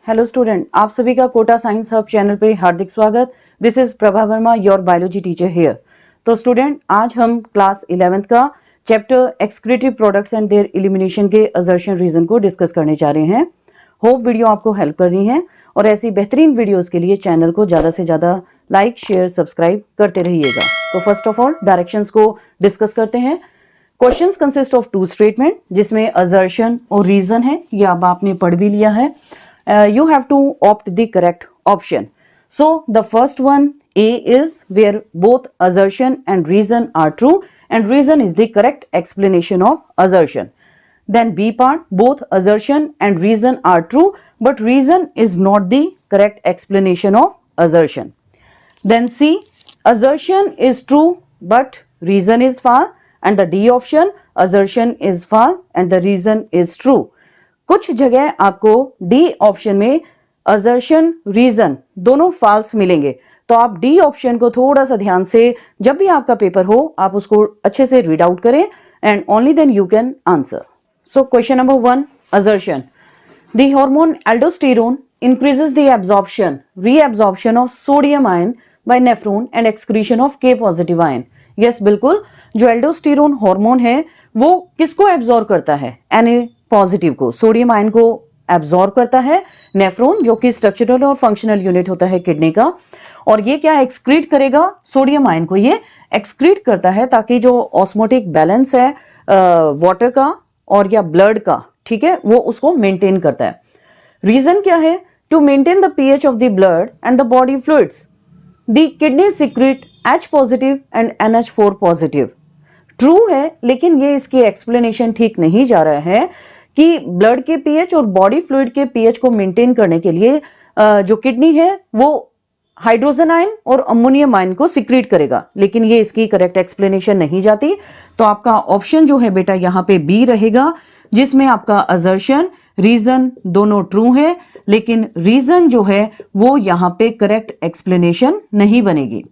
Hello student, आप सभी का कोटा साइंस हब चैनल पे हार्दिक स्वागत। This is Prabha Verma, your biology teacher here. तो स्टूडेंट, आज हम क्लास 11th का chapter excretive products and there elimination के असर्शन रीजन को डिस्कस करने जा रहे हैं। होप वीडियो आपको हेल्प कर रही है और ऐसी बेहतरीन वीडियोस के लिए चैनल को ज़्यादा से ज़्यादा लाइक, शेयर, सब्सक्राइब करते रहिएगा। तो फर्स्ट ऑफ ऑल डायरेक्शंस को डिस्कस करते हैं। Questions consist of two statement, जिसमें असर्शन और रीजन है। ये अब आपने पढ़ भी लिया है। You have to opt the correct option. So the first one, A, is where both assertion and reason are true and reason is the correct explanation of assertion. Then B part, both assertion and reason are true but reason is not the correct explanation of assertion. Then C, assertion is true but reason is false, and the D option, assertion is false and the reason is true. कुछ जगह आपको D option में assertion, reason दोनों false मिलेंगे, तो आप D option को थोड़ा सा ध्यान से, जब भी आपका पेपर हो, आप उसको अच्छे से रीड आउट करें and only then you can answer. So question number 1, assertion. The hormone aldosterone increases the absorption, reabsorption of sodium ion by nephron and excretion of K positive ion. Yes, बिल्कुल, जो aldosterone hormone है वो किसको absorb करता है? Na positive को, sodium ion को absorb करता है नेफ्रॉन, जो कि स्ट्रक्चरल और फंक्शनल यूनिट होता है किडनी का। और ये क्या एक्सक्रीट करेगा? सोडियम आयन को ये एक्सक्रीट करता है ताकि जो ऑस्मोटिक बैलेंस है वाटर का और या ब्लड का, ठीक है, वो उसको मेंटेन करता है। रीजन क्या है? To maintain the pH of the blood and the body fluids the kidney secrete H positive and NH4 positive. True है, लेकिन ये इसकी एक्सप्लेनेशन ठीक नहीं जा रहा है कि ब्लड के पीएच और बॉडी फ्लूइड के पीएच को मेंटेन करने के लिए जो किडनी है वो हाइड्रोजन आयन और अमोनियम आयन को सीक्रेट करेगा, लेकिन ये इसकी करेक्ट एक्सप्लेनेशन नहीं जाती। तो आपका ऑप्शन जो है बेटा यहाँ पे बी रहेगा, जिसमें आपका असर्शन, रीजन दोनों ट्रू है, लेकिन रीजन जो है वो यहाँ पे करेक्ट एक्सप्लेनेशन नहीं बनेगी।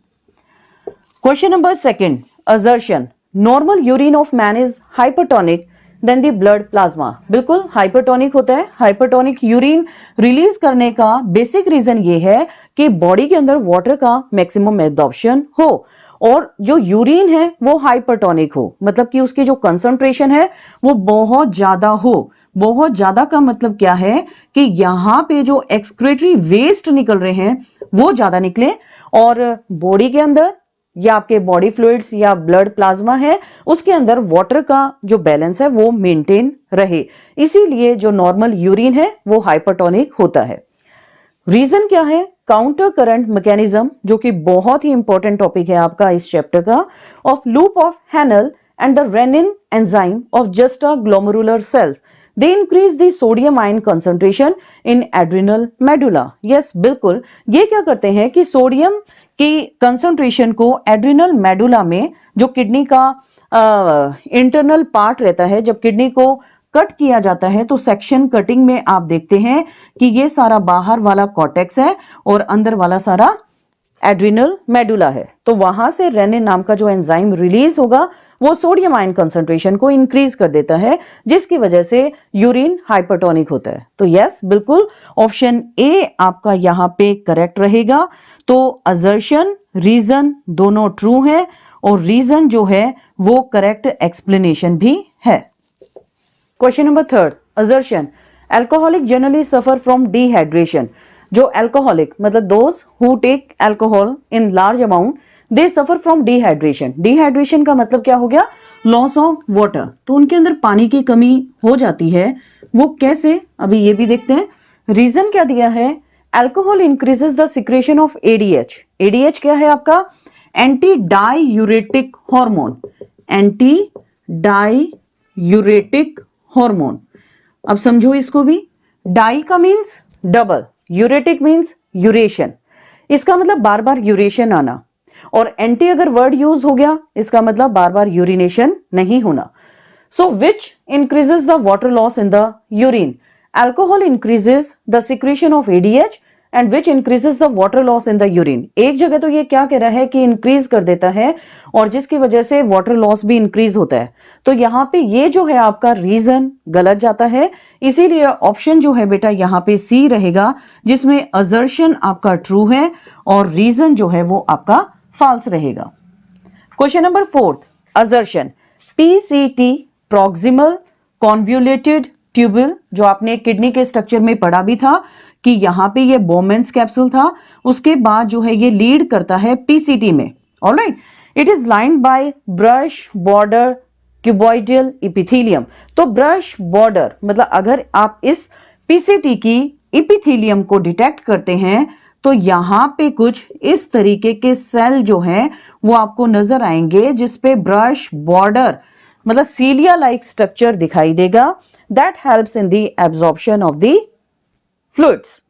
Question number 2, assertion. Normal urine of man is hypertonic then the blood plasma. बिल्कुल हाइपरटोनिक होता है। हाइपरटोनिक यूरिन रिलीज करने का बेसिक रीजन ये है कि बॉडी के अंदर वाटर का मैक्सिमम एब्जॉर्प्शन हो और जो यूरिन है वो हाइपरटोनिक हो, मतलब कि उसकी जो कंसंट्रेशन है वो बहुत ज्यादा हो। बहुत ज्यादा का मतलब क्या है कि यहाँ पे जो एक्सक्रीटरी वेस्ट निकल रहे हैं वो ज्यादा निकले और बॉडी के अंदर या आपके बॉडी फ्लूइड्स या ब्लड प्लाज्मा है उसके अंदर वाटर का जो बैलेंस है वो मेंटेन रहे। इसीलिए जो नॉर्मल यूरिन है वो हाइपरटोनिक होता है। रीजन क्या है? काउंटर करंट मैकेनिज्म, जो कि बहुत ही इंपॉर्टेंट टॉपिक है आपका इस चैप्टर का, of loop of Henle and the renin enzyme of juxta glomerular cells, they increase the sodium ion concentration in adrenal medulla. Yes, बिल्कुल, ये क्या करते हैं कि सोडियम की कंसंट्रेशन को एड्रिनल मेडुला में, जो किडनी का इंटरनल पार्ट रहता है, जब किडनी को कट किया जाता है तो सेक्शन कटिंग में आप देखते हैं कि ये सारा बाहर वाला कॉर्टेक्स है और अंदर वाला सारा एड्रिनल मेडुला है। तो वहां से रेनिन नाम का जो एंजाइम रिलीज होगा वो सोडियम आयन कंसंट्रेशन को इंक्रीज कर देता है, जिसकी वजह से यूरिन हाइपरटोनिक होता है। तो यस, बिल्कुल ऑप्शन ए आपका यहाँ पे करेक्ट रहेगा। तो असर्शन, रीजन दोनों ट्रू है और रीजन जो है वो करेक्ट एक्सप्लेनेशन भी है। Question number 3, assertion. Alcoholic generally suffer from dehydration. जो अल्कोहलिक मतलब those who take alcohol in large amount, they suffer from dehydration. Dehydration का मतलब क्या हो गया? Loss of water. तो उनके अंदर पानी की कमी हो जाती है। वो कैसे? अभी ये भी देखते हैं। रीजन क्या दिया है? Alcohol increases the secretion of ADH. ADH क्या है आपका? Anti diuretic hormone. Anti diuretic hormone. अब समझो इसको भी। डाई का मीन्स डबल, यूरेटिक मीन्स यूरेशन, इसका मतलब बार बार यूरेशन आना, और एंटी अगर वर्ड यूज हो गया इसका मतलब बार बार यूरिनेशन नहीं होना। So which increases the water loss in the urine? Alcohol increases the secretion of ADH and which increases the water loss in the urine. एक जगह तो ये क्या कह रहा है कि इंक्रीज कर देता है और जिसकी वजह से वाटर लॉस भी इंक्रीज होता है। तो यहाँ पे ये जो है आपका रीजन गलत जाता है, इसीलिए ऑप्शन जो है बेटा यहाँ पे सी रहेगा, जिसमें असर्शन आपका ट्रू है और रीजन जो है वो आपका फॉल्स रहेगा। Question number 4, assertion PCT proximal convoluted tubule, जो आपने किडनी के स्ट्रक्चर में पढ़ा भी था कि यहाँ पे ये बोमेंस कैप्सूल था, उसके बाद जो है ये लीड करता है पीसीटी में। Alright, it is lined by brush border cuboidal epithelium. तो ब्रश बॉर्डर मतलब अगर आप इस पीसीटी की इपिथेलियम को डिटेक्ट करते हैं तो यहां पे कुछ इस तरीके के सेल जो हैं वो आपको नजर आएंगे, जिसपे ब्रश बॉर्डर मतलब सीलिया लाइक स्ट्रक्चर दिखाई देगा, that helps in the absorption of the fluids.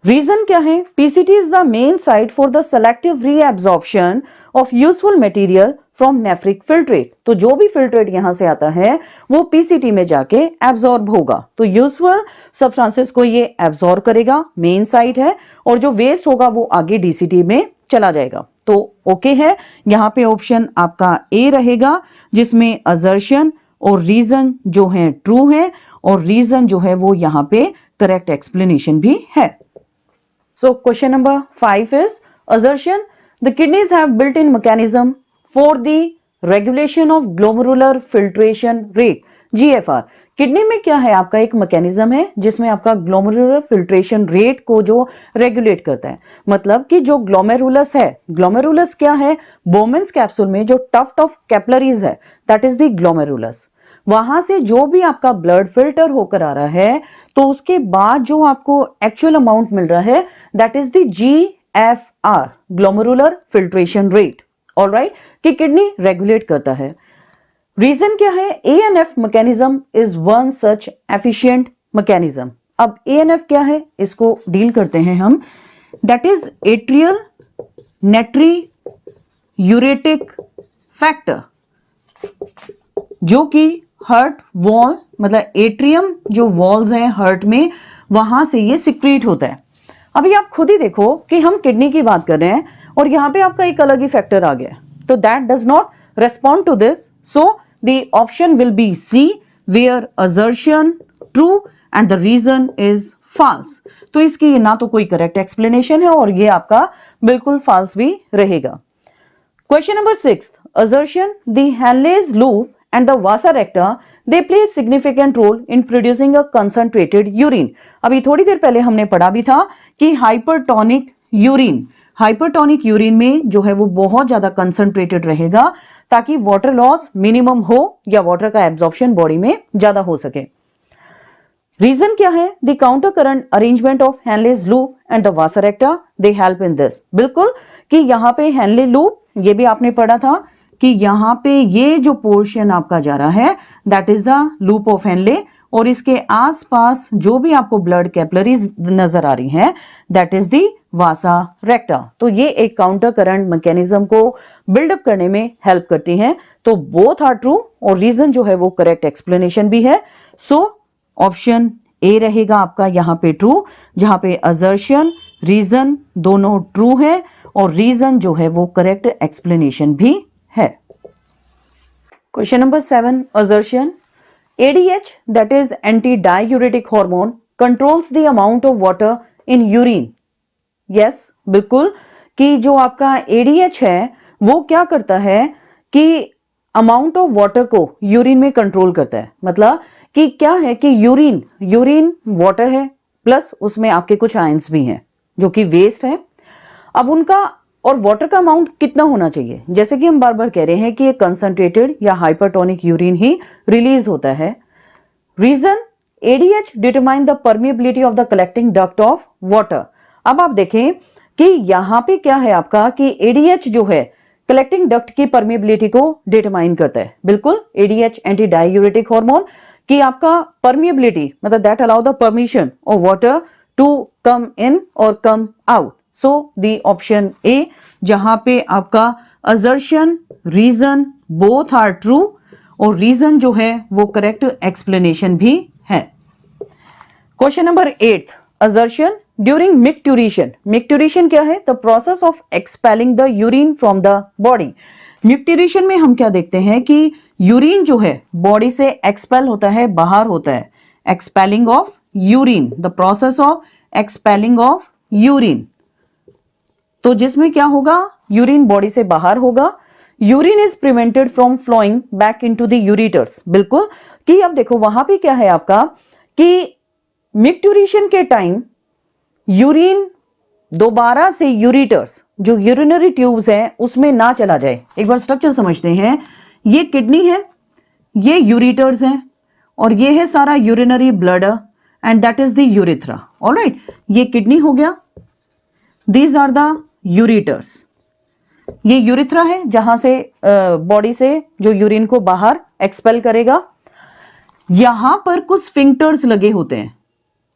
Reason क्या है? PCT is the main site for the selective reabsorption of useful material from nephric filtrate. तो जो भी फिल्ट्रेट यहां से आता है वो पीसीटी में जाके एब्जॉर्ब होगा, तो यूजफुल सब्सटेंसेस को ये एब्जॉर्ब करेगा, मेन साइट है, और जो वेस्ट होगा वो आगे डीसीटी में चला जाएगा। तो ओके है, यहां पे ऑप्शन आपका ए रहेगा, जिसमें असर्शन और रीजन जो है ट्रू है और रीजन जो है वो यहां पे करेक्ट एक्सप्लेनेशन भी है। सो question number 5 is assertion the kidneys have built in mechanism for the regulation of glomerular filtration rate, GFR. Kidney में क्या है आपका एक मैकेनिज्म है जिसमें आपका ग्लोमेरुलर फिल्ट्रेशन रेट को जो रेगुलेट करता है, मतलब कि जो ग्लोमेरुलस है, ग्लोमेरुलस क्या है? बोमेंस कैप्सूल में जो टफ कैपिलरीज है दैट इज द ग्लोमेरुलस। वहां से जो भी आपका ब्लड फिल्टर होकर आ रहा है तो उसके बाद जो आपको एक्चुअल अमाउंट मिल रहा है that is the GFR, glomerular filtration rate. Alright, कि किडनी रेगुलेट करता है। रीजन क्या है? ANF mechanism is one such efficient mechanism. अब एएनएफ क्या है इसको डील करते हैं हम, दैट इज एट्रियल नेट्री यूरेटिक फैक्टर, जो कि हार्ट वॉल मतलब एट्रियम जो वॉल्स हैं हार्ट में वहां से ये सिक्रीट होता है। अभी आप खुद ही देखो कि हम किडनी की बात कर रहे हैं और यहां पे आपका एक अलग ही फैक्टर आ गया, तो that does not respond to this, so the option will be C, where assertion true and the reason is false। तो इसकी ना तो कोई करेक्ट एक्सप्लेनेशन है और ये आपका बिल्कुल false भी रहेगा। Question number 6, assertion the Henle's loop and the vasa recta they play a significant role in producing a concentrated urine। अभी थोड़ी देर पहले हमने पढ़ा भी था कि हाइपरटोनिक यूरिन में जो है वो बहुत ज्यादा कंसंट्रेटेड रहेगा ताकि वाटर लॉस मिनिमम हो या वाटर का एब्जॉर्प्शन बॉडी में ज्यादा हो सके। रीजन क्या है? The counter current arrangement of Henle's loop and the Vasa रेक्टा they help in this. बिल्कुल कि यहाँ पे हेनले लूप, ये भी आपने पढ़ा था कि यहाँ पे ये जो पोर्शन आपका जा रहा है that is the loop of Henle, और इसके आसपास जो भी आपको ब्लड कैपिलरीज नजर आ रही हैं दैट इज द वासा रेक्टा। तो ये एक काउंटर करंट मैकेनिज्म को बिल्डअप करने में हेल्प करती हैं। तो बोथ आर ट्रू और रीजन जो है वो करेक्ट एक्सप्लेनेशन भी है। सो ऑप्शन ए रहेगा आपका यहाँ पे ट्रू, जहां पे असर्शन रीजन दोनों ट्रू है और रीजन जो है वो करेक्ट एक्सप्लेनेशन भी है। Question number 7, assertion ADH that is anti-diuretic hormone controls the amount of water in urine। yes, बिल्कुल कि जो आपका ADH है वो क्या करता है कि अमाउंट ऑफ वाटर को यूरिन में कंट्रोल करता है। मतलब कि क्या है कि यूरिन वाटर है प्लस उसमें आपके कुछ आयंस भी हैं जो कि वेस्ट है। अब उनका और वाटर का अमाउंट कितना होना चाहिए, जैसे कि हम बार बार कह रहे हैं कि ये कंसंट्रेटेड या हाइपरटोनिक यूरिन ही रिलीज होता है। Reason ADH determine the permeability of the collecting duct of water. अब आप देखें कि यहां पे क्या है आपका कि ADH जो है कलेक्टिंग डक्ट की परमिएबिलिटी को डिटरमाइन करता है। बिल्कुल ADH एंटी डायूरेटिक हार्मोन की आपका परमिएबिलिटी मतलब that allow the permission of water to come in और come out. So the option A, जहां पे आपका assertion reason both are true और रीजन जो है वो करेक्ट एक्सप्लेनेशन भी है। Question number 8, assertion during micturition क्या है? The process of expelling the urine from the body. Micturition में हम क्या देखते हैं कि यूरिन जो है बॉडी से एक्सपेल होता है, बाहर होता है, expelling of urine, the process of expelling of urine. तो जिसमें क्या होगा, यूरिन बॉडी से बाहर होगा। Urine is prevented from flowing back into the ureters. बिल्कुल, कि अब देखो वहां पे क्या है आपका कि मिक्टूरेशन के टाइम यूरिन दोबारा से यूरिटर्स, जो यूरिनरी ट्यूब्स हैं, उसमें ना चला जाए। एक बार स्ट्रक्चर समझते हैं। ये किडनी है, ये यूरिटर्स हैं, और ये है सारा urinary bladder, and that is the urethra. Alright, ये किडनी हो गया, दीज आर द यूरिटर्स। ये यूरिथ्रा है जहां से बॉडी से जो यूरिन को बाहर एक्सपेल करेगा। यहां पर कुछ स्फिंक्टर्स लगे होते हैं,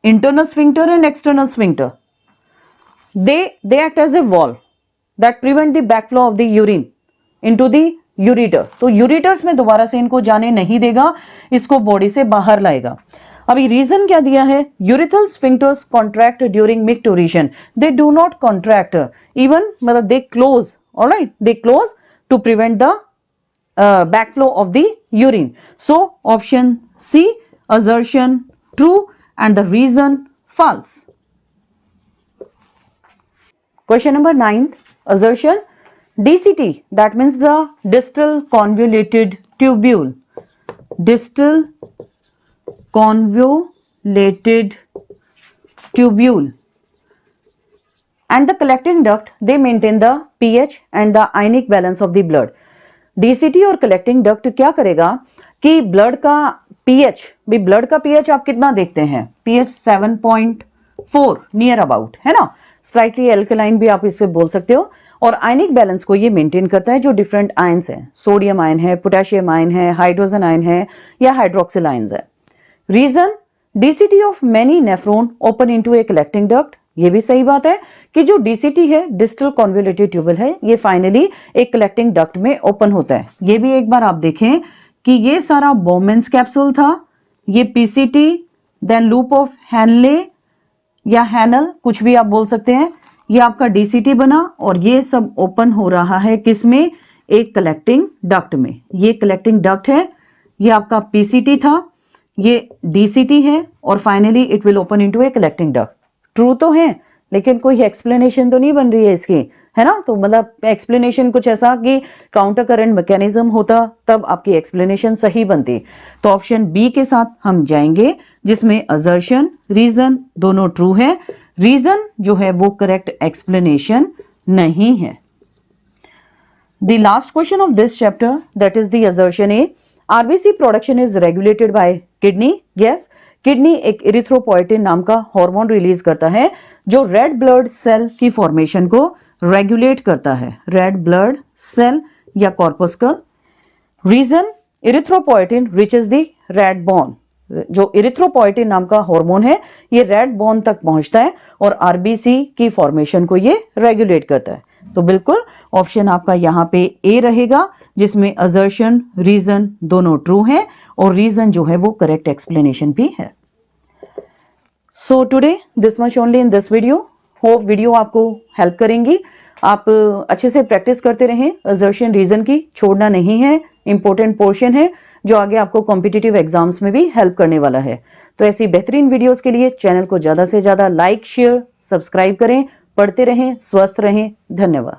internal sphincter and external sphincter. they act as a wall that prevent the backflow of the urine into the ureter। तो यूरिटर्स में दोबारा से इनको जाने नहीं देगा, इसको बॉडी से बाहर लाएगा। अभी रीजन क्या दिया है, urethral sphincters contract during micturition, they do not contract even, मतलब they close, alright, they close to prevent the backflow of the urine। So option C, assertion true and the reason false। Question number 9, assertion DCT, that means the distal convoluted tubule, distal convoluted tubule and the collecting duct, they maintain the pH and the ionic balance of the blood। DCT और collecting duct क्या करेगा कि blood का pH, भी blood का pH आप कितना देखते हैं, pH 7.4 नियर अबाउट, है ना, स्लाइटली एल्कलाइन भी आप इससे बोल सकते हो। और आयनिक बैलेंस को ये मेंटेन करता है, जो डिफरेंट आयंस हैं, सोडियम आयन है, पोटेशियम आयन है, हाइड्रोजन आयन है, या हाइड्रोक्सिल आयंस है। Reason, DCT of many nephron open into a collecting duct. ये भी सही बात है कि जो डीसीटी है, डिस्टल कॉन्वोल्यूटेड ट्यूबल है, ये फाइनली एक कलेक्टिंग डक्ट में ओपन होता है। ये भी एक बार आप देखें कि ये सारा बोमेंस कैप्सूल था, ये PCT, then loop of Henle या हैनल, कुछ भी आप बोल सकते हैं, ये आपका डीसीटी बना, और ये सब ओपन हो रहा है किसमें, एक कलेक्टिंग डक्ट में। ये कलेक्टिंग डक्ट है, ये आपका पीसीटी था, ये डीसीटी है, और finally it will open into a collecting duct. True तो है, लेकिन कोई एक्सप्लेनेशन तो नहीं बन रही है इसकी, है ना। तो मतलब एक्सप्लेनेशन कुछ ऐसा कि काउंटर करंट मैकेनिज्म होता, तब आपकी एक्सप्लेनेशन सही बनती। तो ऑप्शन बी के साथ हम जाएंगे, जिसमें असर्शन, रीजन दोनों ट्रू है। रीजन जो है वो करेक्ट एक्सप्लेनेशन नहीं है। The last question of this chapter, that is the assertion A, RBC production is regulated by kidney. Yes, kidney एक इरिथ्रोपोएटिन नाम का हार्मोन रिलीज करता है, जो रेड ब्लड सेल की फॉर्मेशन को रेगुलेट करता है, रेड ब्लड सेल या corpuscle. Reason, erythropoietin reaches the red bone. जो इरिथ्रोपोएटिन नाम का हार्मोन है, ये रेड बोन तक पहुंचता है और आरबीसी की फॉर्मेशन को ये रेगुलेट करता है। तो बिल्कुल ऑप्शन आपका यहाँ पे ए रहेगा, जिसमें असर्शन, रीजन दोनों ट्रू हैं, और रीजन जो है वो करेक्ट एक्सप्लेनेशन भी है। So today this much only in this video. Hope video आपको हेल्प करेंगी। आप अच्छे से प्रैक्टिस करते रहें, असर्शन रीजन की छोड़ना नहीं है, इंपॉर्टेंट पोर्शन है जो आगे आपको कॉम्पिटिटिव एग्जाम्स में भी हेल्प करने वाला है। तो ऐसी बेहतरीन वीडियोस के लिए चैनल को ज्यादा से ज्यादा लाइक, शेयर, सब्सक्राइब करें। पढ़ते रहें, स्वस्थ रहें। धन्यवाद।